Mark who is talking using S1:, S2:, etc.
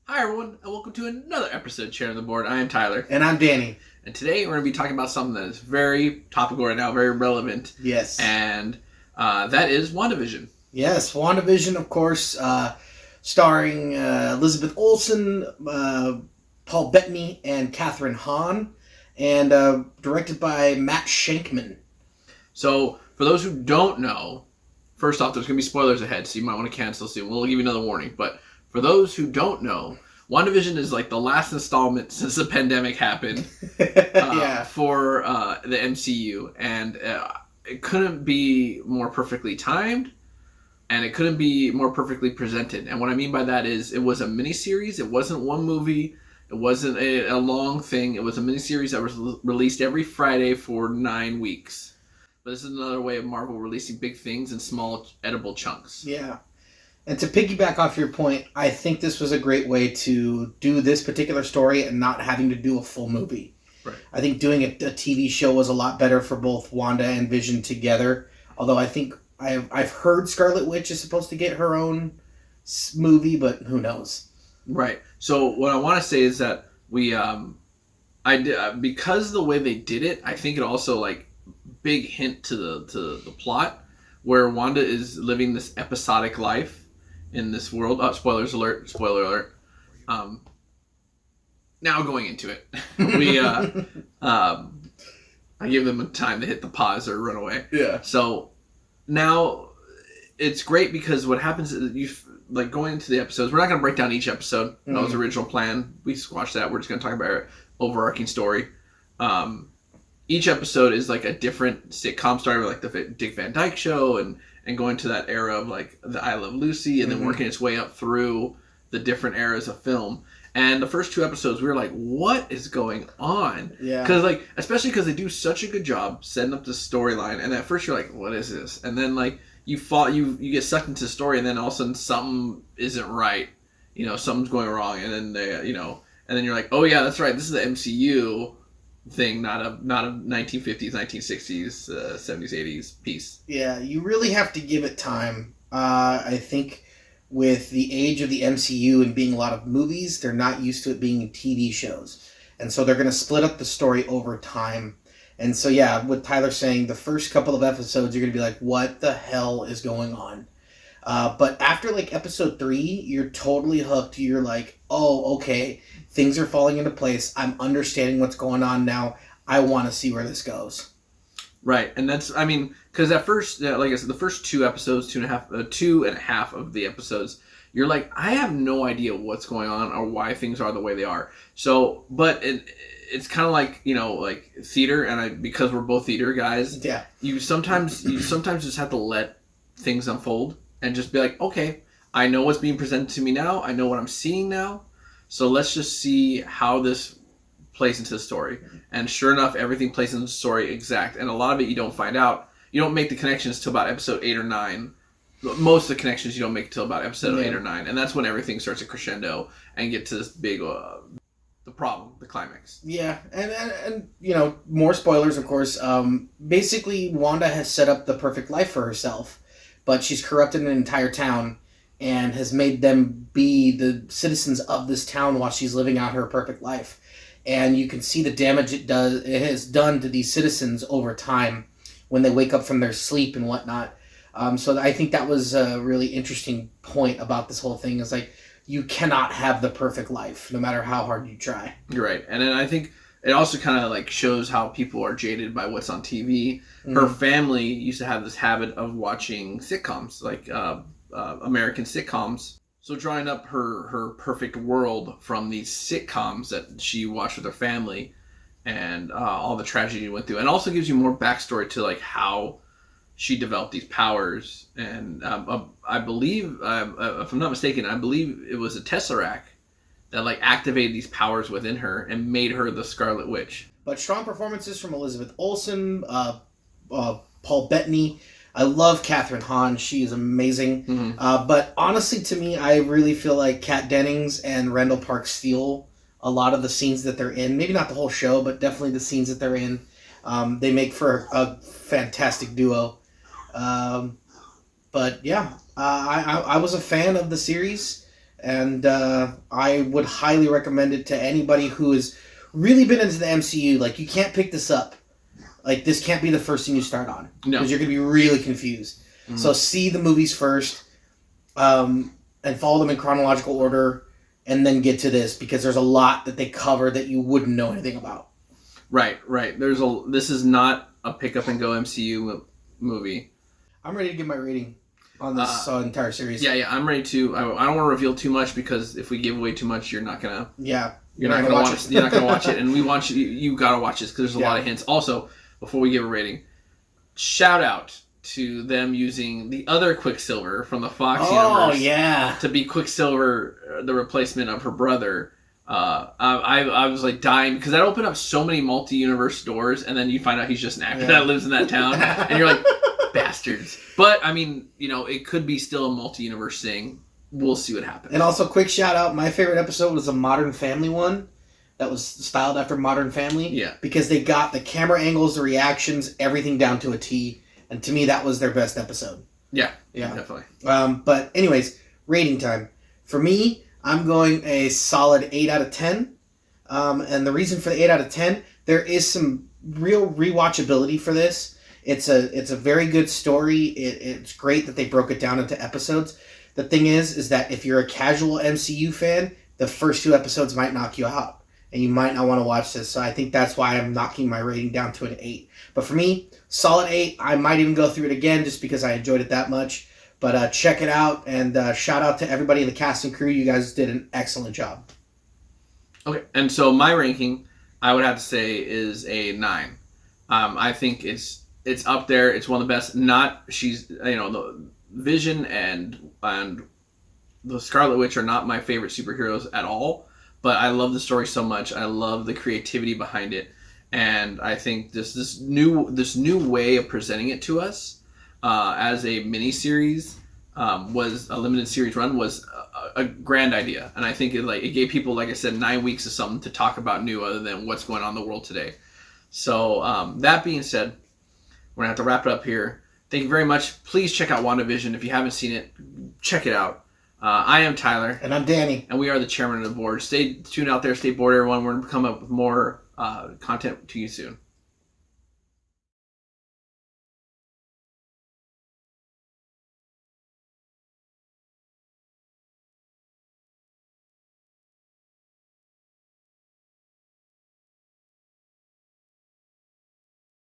S1: Hi everyone, and welcome to another episode of Chairmen the Board. I am Tyler.
S2: And I'm Danny.
S1: And today we're going to be talking about something that is very topical right now, very relevant.
S2: Yes.
S1: And that is WandaVision.
S2: Yes, WandaVision, of course, starring Elizabeth Olsen, Paul Bettany, and Catherine Hahn, and directed by Matt Shankman.
S1: So, for those who don't know, first off, there's going to be spoilers ahead, so you might want to cancel soon. We'll give you another warning. But for those who don't know, WandaVision is like the last installment since the pandemic happened for the MCU. And it couldn't be more perfectly timed, and it couldn't be more perfectly presented. And what I mean by that is it was a miniseries. It wasn't one movie. It wasn't a long thing. It was a miniseries that was released every Friday for 9 weeks. But this is another way of Marvel releasing big things in small, edible chunks.
S2: Yeah. And to piggyback off your point, I think this was a great way to do this particular story and not having to do a full movie.
S1: Right.
S2: I think doing a TV show was a lot better for both Wanda and Vision together. Although I think I've heard Scarlet Witch is supposed to get her own movie, but who knows?
S1: Right. So what I want to say is that because the way they did it, I think it also big hint to the plot where Wanda is living this episodic life in this world. Oh, spoiler alert. Now going into it, I give them time to hit the pause or run away.
S2: Yeah.
S1: So now it's great because what happens is going into the episodes, we're not going to break down each episode. Mm-hmm. That was the original plan. We squashed that. We're just going to talk about our overarching story. Each episode is like a different sitcom story, like the Dick Van Dyke Show, and going to that era of like the I Love Lucy, and then working its way up through the different eras of film. And the first 2 episodes, we were like, "What is going on?"
S2: Yeah.
S1: Because especially because they do such a good job setting up the storyline, and at first you're like, "What is this?" And then you get sucked into the story, and then all of a sudden something isn't right. Something's going wrong, and then and then you're like, "Oh yeah, that's right. This is the MCU." Thing, not a 1950s, 1960s, 70s, 80s piece.
S2: Yeah, you really have to give it time. I think with the age of the MCU and being a lot of movies, they're not used to it being TV shows. And so they're going to split up the story over time. And so, yeah, with Tyler saying, the first couple of episodes, you're going to be like, what the hell is going on? But after episode 3, you're totally hooked. You're like, oh, okay, things are falling into place. I'm understanding what's going on now. I want to see where this goes.
S1: Right, and because at first, like I said, the first 2 episodes, 2.5 of the episodes, you're like, I have no idea what's going on or why things are the way they are. So, but it's kind of like theater, and because we're both theater guys,
S2: yeah,
S1: you sometimes just have to let things unfold. And just be like, okay, I know what's being presented to me now. I know what I'm seeing now. So let's just see how this plays into the story. And sure enough, everything plays into the story exact. And a lot of it you don't find out. You don't make the connections till about episode 8 or 9. Most of the connections you don't make till about episode 8 or 9. And that's when everything starts to crescendo and get to this big, the problem, the climax.
S2: Yeah, and more spoilers, of course. Basically, Wanda has set up the perfect life for herself. But she's corrupted an entire town and has made them be the citizens of this town while she's living out her perfect life. And you can see the damage it has done to these citizens over time when they wake up from their sleep and whatnot. So I think that was a really interesting point about this whole thing. Is you cannot have the perfect life no matter how hard you try.
S1: You're right. And then I think it also kind of shows how people are jaded by what's on TV. Her family used to have this habit of watching sitcoms, American sitcoms. So drawing up her perfect world from these sitcoms that she watched with her family, and all the tragedy she went through, and also gives you more backstory to how she developed these powers. And I believe, if I'm not mistaken, I believe it was a Tesseract that activated these powers within her and made her the Scarlet Witch.
S2: But strong performances from Elizabeth Olsen, Paul Bettany. I love Catherine Hahn. She is amazing. Mm-hmm. But honestly, to me, I really feel like Kat Dennings and Randall Park steal a lot of the scenes that they're in. Maybe not the whole show, but definitely the scenes that they're in. They make for a fantastic duo. But yeah, I was a fan of the series. and I would highly recommend it to anybody who has really been into the MCU. Like, you can't pick this up. Like, this can't be the first thing you start on.
S1: No.
S2: Because you're going to be really confused. Mm-hmm. So see the movies first, and follow them in chronological order, and then get to this, because there's a lot that they cover that you wouldn't know anything about.
S1: Right. This is not a pick up and go MCU movie.
S2: I'm ready to give my rating on this entire series.
S1: Yeah, I'm ready to. I don't want to reveal too much, because if we give away too much, you're not gonna.
S2: Yeah.
S1: You're not gonna watch it. You're not gonna watch it, and we want you. You gotta watch this, because there's a lot of hints. Also, before we give a rating, shout out to them using the other Quicksilver from the Fox universe. To be Quicksilver, the replacement of her brother. I was like dying, because that opened up so many multi-universe doors, and then you find out he's just an actor that lives in that town, and you're like, bastards. But I mean, it could be still a multi-universe thing. We'll see what happens. And
S2: also, quick shout out, my favorite episode was a Modern Family one that was styled after Modern Family.
S1: Yeah.
S2: Because they got the camera angles, the reactions, everything down to a T. And to me, that was their best episode.
S1: Yeah, definitely.
S2: But anyways, rating time. For me, I'm going a solid 8 out of 10. And the reason for the 8 out of 10, there is some real rewatchability for this. It's a very good story. It's great that they broke it down into episodes. The thing is that if you're a casual MCU fan, the first 2 episodes might knock you out, and you might not want to watch this. So I think that's why I'm knocking my rating down to an 8. But for me, solid 8. I might even go through it again just because I enjoyed it that much. But check it out, and shout out to everybody in the cast and crew. You guys did an excellent job.
S1: Okay, and so my ranking, I would have to say, is a 9. I think it's up there. It's one of the best. The Vision and the Scarlet Witch are not my favorite superheroes at all, but I love the story so much. I love the creativity behind it, and I think this new way of presenting it to us as a mini series was a limited series run was a grand idea, and I think it gave people, like I said, 9 weeks of something to talk about new other than what's going on in the world today. So that being said, we're gonna have to wrap it up here. Thank you very much. Please check out WandaVision. If you haven't seen it, check it out. I am Tyler.
S2: And I'm Danny.
S1: And we are the chairman of the board. Stay tuned out there. Stay bored, everyone. We're going to come up with more content to you soon.